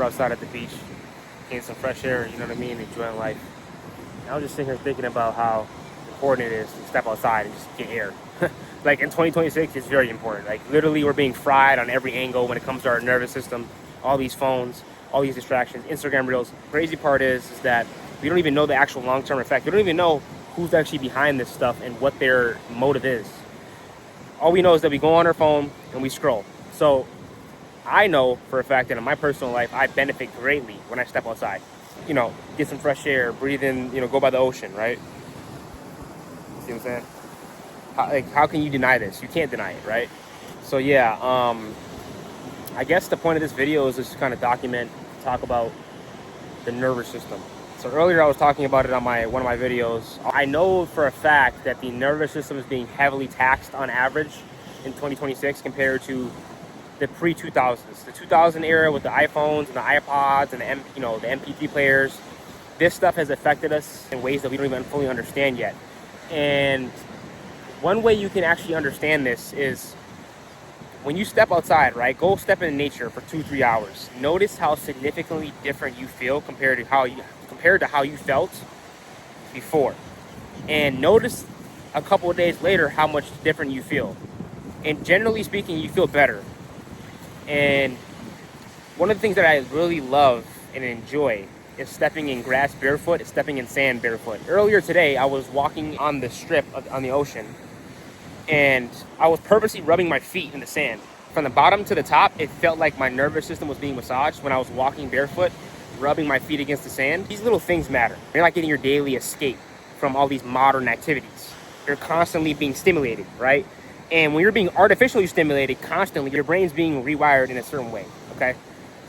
We're outside at the beach, getting some fresh air, you know what I mean, enjoying life. And I was just sitting here thinking about how important it is to step outside and just get air. Like in 2026, it's very important. Like literally we're being fried on every angle when it comes to our nervous system, all these phones, all these distractions, Instagram reels. Crazy part is that we don't even know the actual long-term effect. We don't even know who's actually behind this stuff and what their motive is. All we know is that we go on our phone and we scroll. So I know for a fact that in my personal life, I benefit greatly when I step outside. You know, get some fresh air, breathe in, you know, go by the ocean, right? See what I'm saying? How can you deny this? You can't deny it, right? So yeah, I guess the point of this video is just to kind of talk about the nervous system. So earlier I was talking about it on one of my videos. I know for a fact that the nervous system is being heavily taxed on average in 2026 compared to the pre-2000s, the 2000 era with the iPhones and the iPods and the MP3 players. This stuff has affected us in ways that we don't even fully understand yet. And one way you can actually understand this is when you step outside, right? Go step in nature for 2-3 hours. Notice how significantly different you feel compared to how you felt before. And notice a couple of days later how much different you feel. And generally speaking, you feel better. And one of the things that I really love and enjoy is stepping in grass barefoot, stepping in sand barefoot. Earlier today, I was walking on the strip on the ocean, and I was purposely rubbing my feet in the sand. From the bottom to the top, it felt like my nervous system was being massaged when I was walking barefoot, rubbing my feet against the sand. These little things matter. You're not getting your daily escape from all these modern activities. You're constantly being stimulated, right? And when you're being artificially stimulated constantly, your brain's being rewired in a certain way, okay?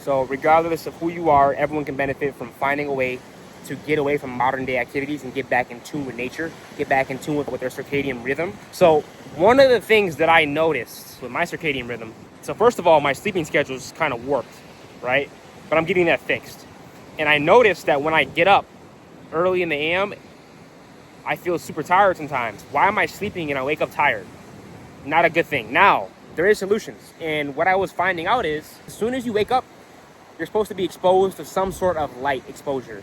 So regardless of who you are, everyone can benefit from finding a way to get away from modern day activities and get back in tune with nature, get back in tune with their circadian rhythm. So one of the things that I noticed with my circadian rhythm, so first of all, my sleeping schedule is kind of warped, right? But I'm getting that fixed. And I noticed that when I get up early in the AM, I feel super tired sometimes. Why am I sleeping and I wake up tired? Not a good thing. Now, there is solutions. And what I was finding out is, as soon as you wake up, you're supposed to be exposed to some sort of light exposure.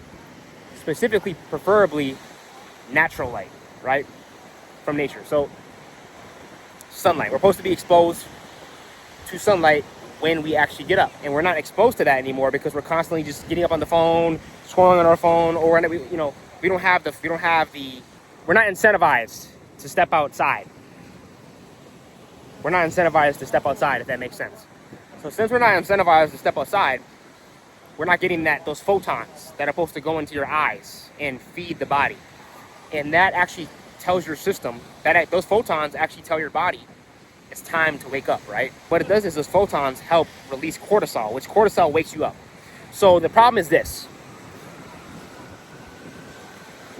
Specifically, preferably, natural light, right? From nature. So, sunlight. We're supposed to be exposed to sunlight when we actually get up. And we're not exposed to that anymore because we're constantly just getting up on the phone, scrolling on our phone, or we're not incentivized to step outside. We're not incentivized to step outside, if that makes sense. So since we're not incentivized to step outside, we're not getting those photons that are supposed to go into your eyes and feed the body. And that actually tells your system, those photons actually tell your body it's time to wake up, right? What it does is those photons help release cortisol, which cortisol wakes you up. So the problem is this.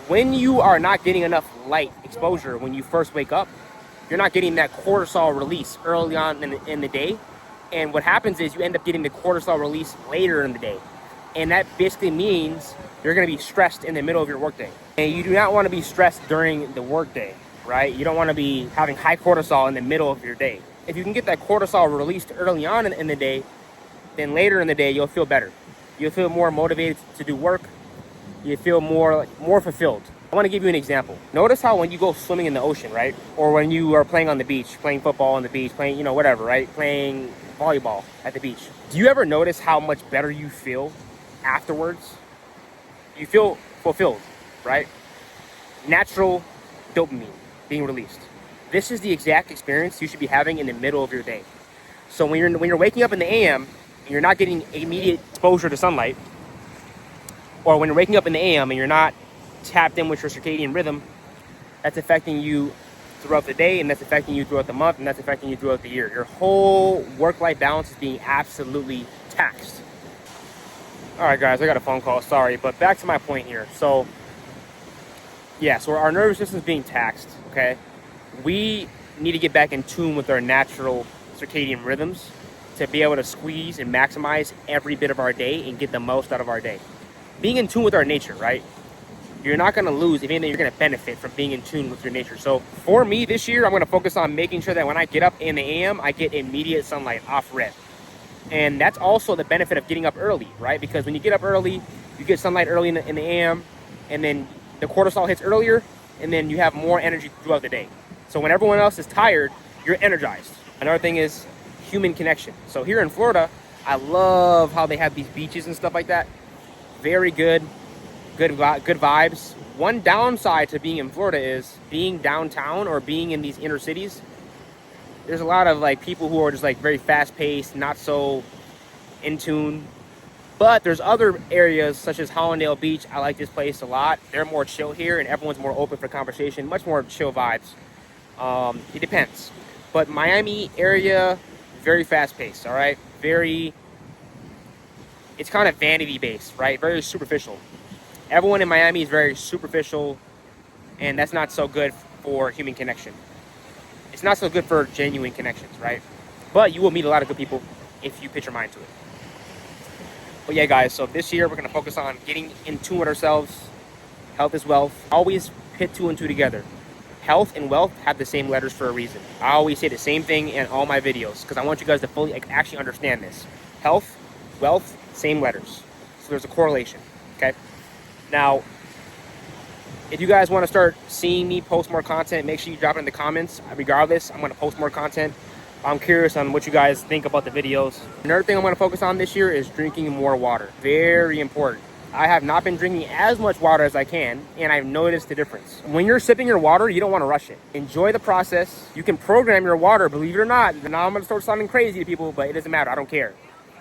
When you are not getting enough light exposure when you first wake up, you're not getting that cortisol release early on in the day. And what happens is you end up getting the cortisol release later in the day. And that basically means you're going to be stressed in the middle of your workday. And you do not want to be stressed during the workday, right? You don't want to be having high cortisol in the middle of your day. If you can get that cortisol released early on in the day, then later in the day, you'll feel better. You'll feel more motivated to do work. You feel more fulfilled. I want to give you an example. Notice how when you go swimming in the ocean, right? Or when you are playing on the beach, playing football on the beach, playing, whatever, right? Playing volleyball at the beach. Do you ever notice how much better you feel afterwards? You feel fulfilled, right? Natural dopamine being released. This is the exact experience you should be having in the middle of your day. So when you're waking up in the AM and you're not getting immediate exposure to sunlight, or when you're waking up in the AM and you're not tapped in with your circadian rhythm, that's affecting you throughout the day, and that's affecting you throughout the month, and that's affecting you throughout the year. Your whole work-life balance is being absolutely taxed. All right, guys, I got a phone call. Sorry, but back to my point here. So, yeah, so our nervous system is being taxed, okay? We need to get back in tune with our natural circadian rhythms to be able to squeeze and maximize every bit of our day and get the most out of our day. Being in tune with our nature, right? You're not going to lose. If anything, you're going to benefit from being in tune with your nature. So for me this year, I'm going to focus on making sure that when I get up in the AM, I get immediate sunlight off rip. And that's also the benefit of getting up early, right? Because when you get up early, you get sunlight early in the AM, and then the cortisol hits earlier, and then you have more energy throughout the day. So when everyone else is tired, you're energized. Another thing is human connection. So here in Florida, I love how they have these beaches and stuff like that. Very good vibes. One downside to being in Florida is being downtown or being in these inner cities. There's a lot of like people who are just like very fast paced, not so in tune. But there's other areas such as Hallandale Beach. I like this place a lot. They're more chill here and everyone's more open for conversation, much more chill vibes. It depends. But Miami area, very fast paced, all right? It's kind of vanity based, right? Very superficial. Everyone in Miami is very superficial, and that's not so good for human connection. It's not so good for genuine connections, right? But you will meet a lot of good people if you put your mind to it. But yeah, guys, so this year we're going to focus on getting in tune with ourselves. Health is wealth. Always pit 2 and 2 together. Health and wealth have the same letters for a reason. I always say the same thing in all my videos because I want you guys to fully actually understand this. Health, wealth, same letters. So there's a correlation, okay? Now, if you guys want to start seeing me post more content, make sure you drop it in the comments. Regardless, I'm going to post more content. I'm curious on what you guys think about the videos. Another thing I'm going to focus on this year is drinking more water. Very important. I have not been drinking as much water as I can, and I've noticed the difference. When you're sipping your water, you don't want to rush it. Enjoy the process. You can program your water, believe it or not. Now I'm going to start sounding crazy to people, but it doesn't matter. I don't care.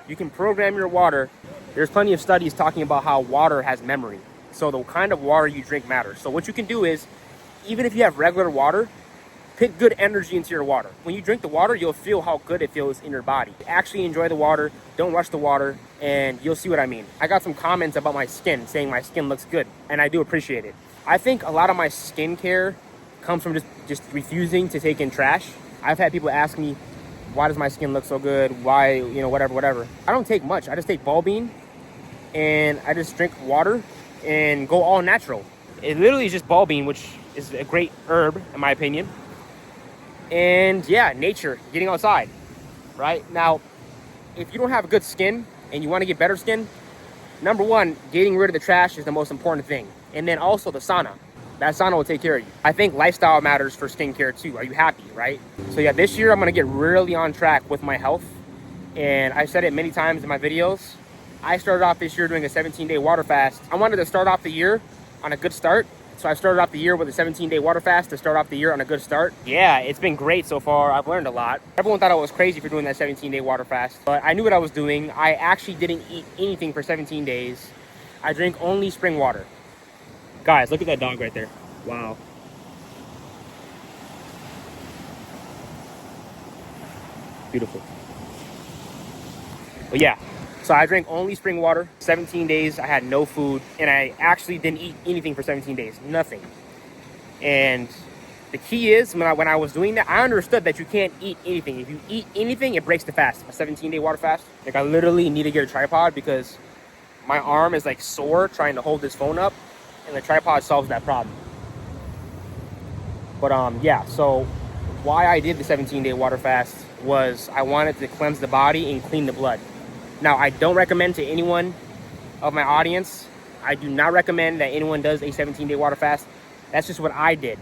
You can program your water. There's plenty of studies talking about how water has memory. So the kind of water you drink matters. So what you can do is, even if you have regular water, put good energy into your water. When you drink the water, you'll feel how good it feels in your body. Actually enjoy the water, don't rush the water, and you'll see what I mean. I got some comments about my skin, saying my skin looks good, and I do appreciate it. I think a lot of my skincare comes from just refusing to take in trash. I've had people ask me, why does my skin look so good? Why, whatever. I don't take much. I just take Ball-Bean, and I just drink water, and go all natural. It literally is just Ball-Bean, which is a great herb, in my opinion. And yeah, nature, getting outside, right? Now, if you don't have good skin and you want to get better skin, number one, getting rid of the trash is the most important thing. And then also the sauna. That sauna will take care of you. I think lifestyle matters for skincare too. Are you happy, right? So yeah, this year I'm going to get really on track with my health. And I've said it many times in my videos. I started off this year doing a 17-day water fast. I wanted to start off the year on a good start. So I started off the year with a 17-day water fast to start off the year on a good start. Yeah, it's been great so far. I've learned a lot. Everyone thought I was crazy for doing that 17-day water fast, but I knew what I was doing. I actually didn't eat anything for 17 days. I drink only spring water. Guys, look at that dog right there. Wow. Beautiful. But yeah. So I drank only spring water, 17 days, I had no food, and I actually didn't eat anything for 17 days, nothing. And the key is, when I was doing that, I understood that you can't eat anything. If you eat anything, it breaks the fast, a 17-day water fast. Like I literally need to get a tripod because my arm is like sore trying to hold this phone up, and the tripod solves that problem. But yeah, so why I did the 17-day water fast was I wanted to cleanse the body and clean the blood. Now, I don't recommend to anyone of my audience, I do not recommend that anyone does a 17-day water fast. That's just what I did.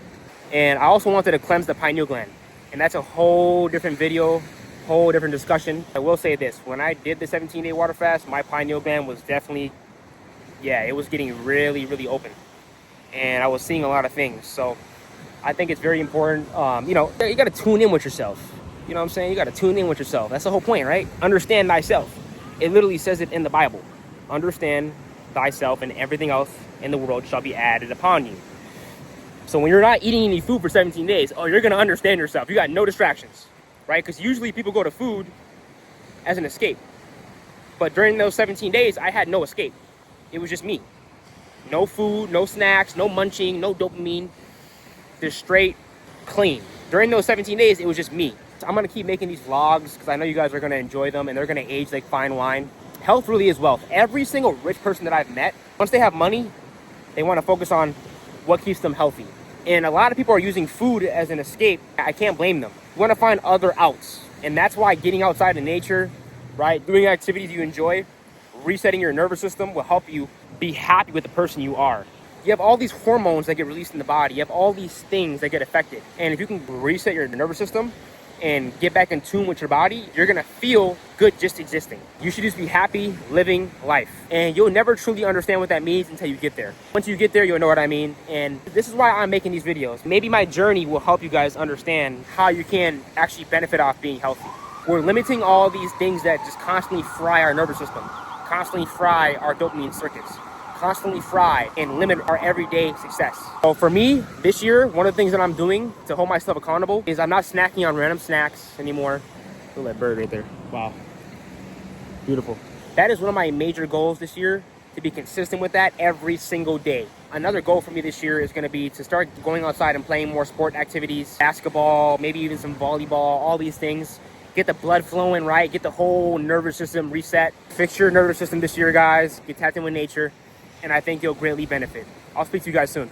And I also wanted to cleanse the pineal gland. And that's a whole different video, whole different discussion. I will say this, when I did the 17-day water fast, my pineal gland was definitely, yeah, it was getting really, really open. And I was seeing a lot of things. So I think it's very important, you got to tune in with yourself. You know what I'm saying? You got to tune in with yourself. That's the whole point, right? Understand thyself. It literally says it in the Bible. Understand thyself, and everything else in the world shall be added upon you. So when you're not eating any food for 17 days, you're going to understand yourself. You got no distractions, right? Because usually people go to food as an escape. But during those 17 days, I had no escape. It was just me. No food, no snacks, no munching, no dopamine. Just straight clean. During those 17 days, it was just me. I'm going to keep making these vlogs because I know you guys are going to enjoy them, and they're going to age like fine wine. Health really is wealth. Every single rich person that I've met, once they have money, they want to focus on what keeps them healthy. And a lot of people are using food as an escape. I can't blame them. You want to find other outs. And that's why getting outside in nature, right? Doing activities you enjoy, resetting your nervous system will help you be happy with the person you are. You have all these hormones that get released in the body. You have all these things that get affected. And if you can reset your nervous system and get back in tune with your body, you're gonna feel good just existing. You should just be happy living life. And you'll never truly understand what that means until you get there. Once you get there, you'll know what I mean. And this is why I'm making these videos. Maybe my journey will help you guys understand how you can actually benefit off being healthy. We're limiting all these things that just constantly fry our nervous system, constantly fry our dopamine circuits, constantly fry and limit our everyday success. So for me, this year, one of the things that I'm doing to hold myself accountable is I'm not snacking on random snacks anymore. Look at that bird right there. Wow. Beautiful. That is one of my major goals this year, to be consistent with that every single day. Another goal for me this year is going to be to start going outside and playing more sport activities, basketball, maybe even some volleyball, all these things. Get the blood flowing, right? Get the whole nervous system reset. Fix your nervous system this year, guys. Get tapped in with nature. And I think you'll greatly benefit. I'll speak to you guys soon.